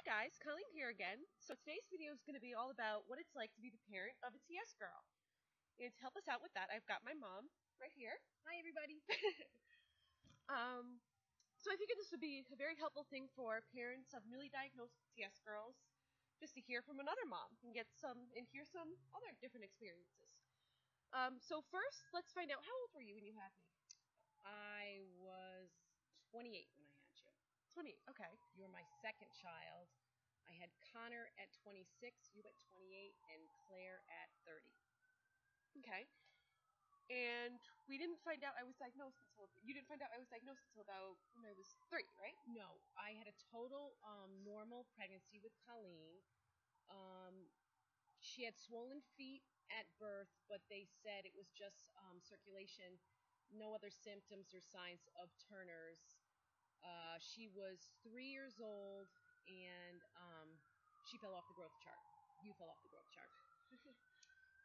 Hi guys, Colleen here again. So today's video is going to be all about what it's like to be the parent of a TS girl. And to help us out with that, I've got my mom right here. Hi, everybody. So I figured this would be a very helpful thing for parents of newly diagnosed TS girls, just to hear from another mom and hear some other different experiences. So first, let's find out, how old were you when you had me? I was 28 when I had you. 20. Okay. You were my second child. I had Connor at 26, you at 28, and Claire at 30. Okay. And you didn't find out I was diagnosed until about when I was 3, right? No, I had a total normal pregnancy with Colleen. She had swollen feet at birth, but they said it was just circulation, no other symptoms or signs of Turner's. She was 3 years old, and she fell off the growth chart. You fell off the growth chart.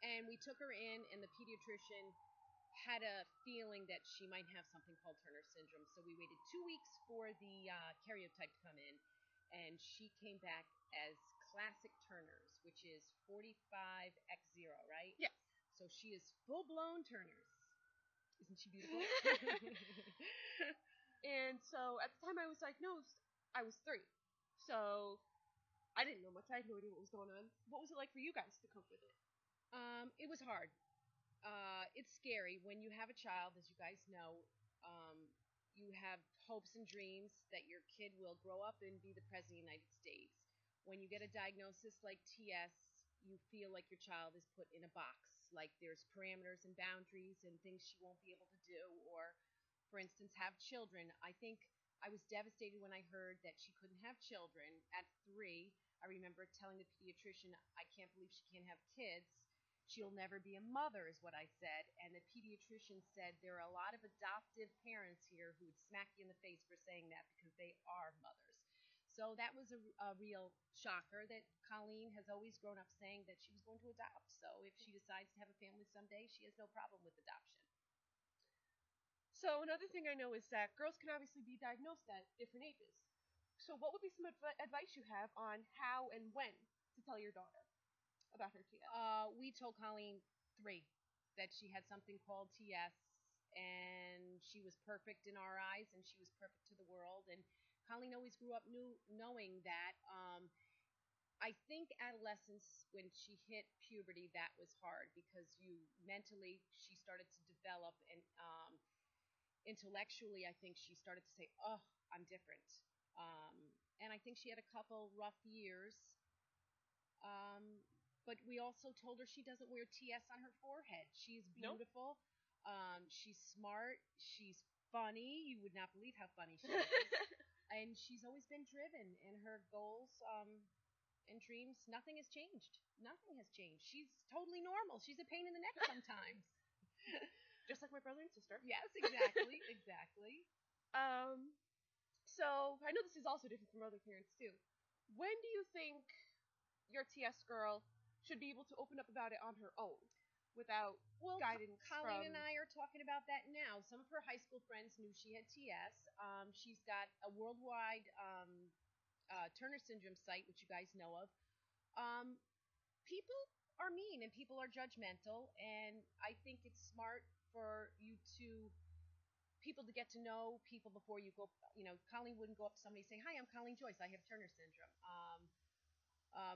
And we took her in, and the pediatrician had a feeling that she might have something called Turner syndrome. So we waited 2 weeks for the karyotype to come in, and she came back as classic Turner's, which is 45X0, right? Yes. So she is full-blown Turner's. Isn't she beautiful? And so at the time I was diagnosed, I was 3. So I didn't know much. I had no idea what was going on. What was it like for you guys to cope with it? It was hard. It's scary when you have a child, as you guys know. You have hopes and dreams that your kid will grow up and be the president of the United States. When you get a diagnosis like TS, you feel like your child is put in a box, like there's parameters and boundaries and things she won't be able to do, or, for instance, have children. I think I was devastated when I heard that she couldn't have children at 3. I remember telling the pediatrician, I can't believe she can't have kids. She'll never be a mother, is what I said. And the pediatrician said there are a lot of adoptive parents here who would smack you in the face for saying that, because they are mothers. So that was a real shocker, that Colleen has always grown up saying that she was going to adopt. So if she decides to have a family someday, she has no problem with adoption. So another thing I know is that girls can obviously be diagnosed at different ages. So what would be some advice you have on how and when to tell your daughter about her TS? We told Colleen 3 that she had something called TS, and she was perfect in our eyes, and she was perfect to the world. And Colleen always grew up knowing that. I think adolescence, when she hit puberty, that was hard, because mentally she started to develop, and intellectually I think she started to say, oh, I'm different. And I think she had a couple rough years. But we also told her she doesn't wear TS on her forehead. She's beautiful. Nope. She's smart. She's funny. You would not believe how funny she is. And she's always been driven in her goals and dreams. Nothing has changed. Nothing has changed. She's totally normal. She's a pain in the neck sometimes. Just like my brother and sister. Yes, exactly. Exactly. So I know this is also different from other parents too. When do you think your TS girl should be able to open up about it on her own without guidance Colleen and I are talking about that now. Some of her high school friends knew she had TS. She's got a worldwide Turner syndrome site, which you guys know of. People are mean and people are judgmental, and I think it's smart for people to get to know people before you go. Colleen wouldn't go up to somebody and say, hi, I'm Colleen Joyce, I have Turner syndrome.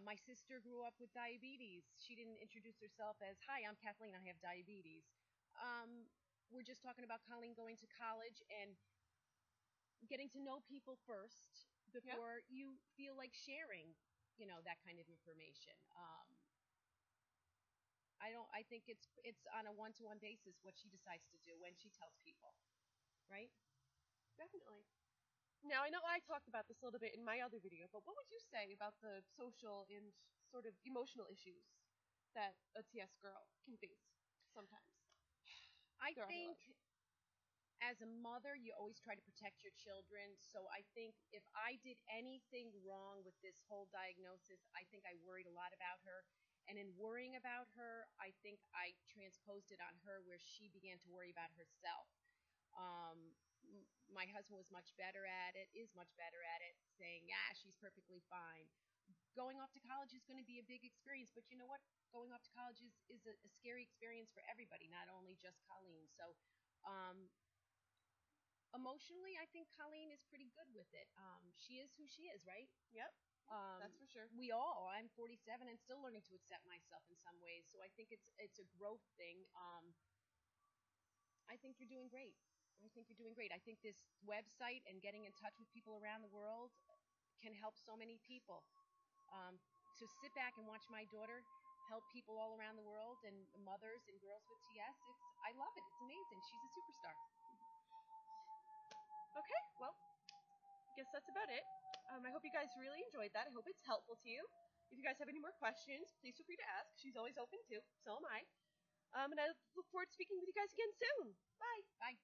My sister grew up with diabetes. She didn't introduce herself as, hi, I'm Kathleen, I have diabetes. We're just talking about Colleen going to college and getting to know people first before you feel like sharing, that kind of information. I think it's on a one-to-one basis what she decides to do when she tells people, right? Definitely. Now, I know I talked about this a little bit in my other video, but what would you say about the social and sort of emotional issues that a TS girl can face sometimes? I think as a mother, you always try to protect your children. So I think if I did anything wrong with this whole diagnosis, I think I worried a lot about her. And in worrying about her, I think I transposed it on her, where she began to worry about herself. My husband was much better at it, is much better at it, saying, yeah, she's perfectly fine. Going off to college is going to be a big experience, but you know what? Going off to college is a scary experience for everybody, not only just Colleen. So, um, emotionally, I think Colleen is pretty good with it. She is who she is, right? Yep. That's for sure. I'm 47 and still learning to accept myself in some ways. So I think it's a growth thing. I think you're doing great. I think you're doing great. I think this website and getting in touch with people around the world can help so many people. To sit back and watch my daughter help people all around the world and mothers and girls with TS, I love it. It's amazing. She's a superstar. Okay, well, I guess that's about it. I hope you guys really enjoyed that. I hope it's helpful to you. If you guys have any more questions, please feel free to ask. She's always open too. So am I. And I look forward to speaking with you guys again soon. Bye. Bye.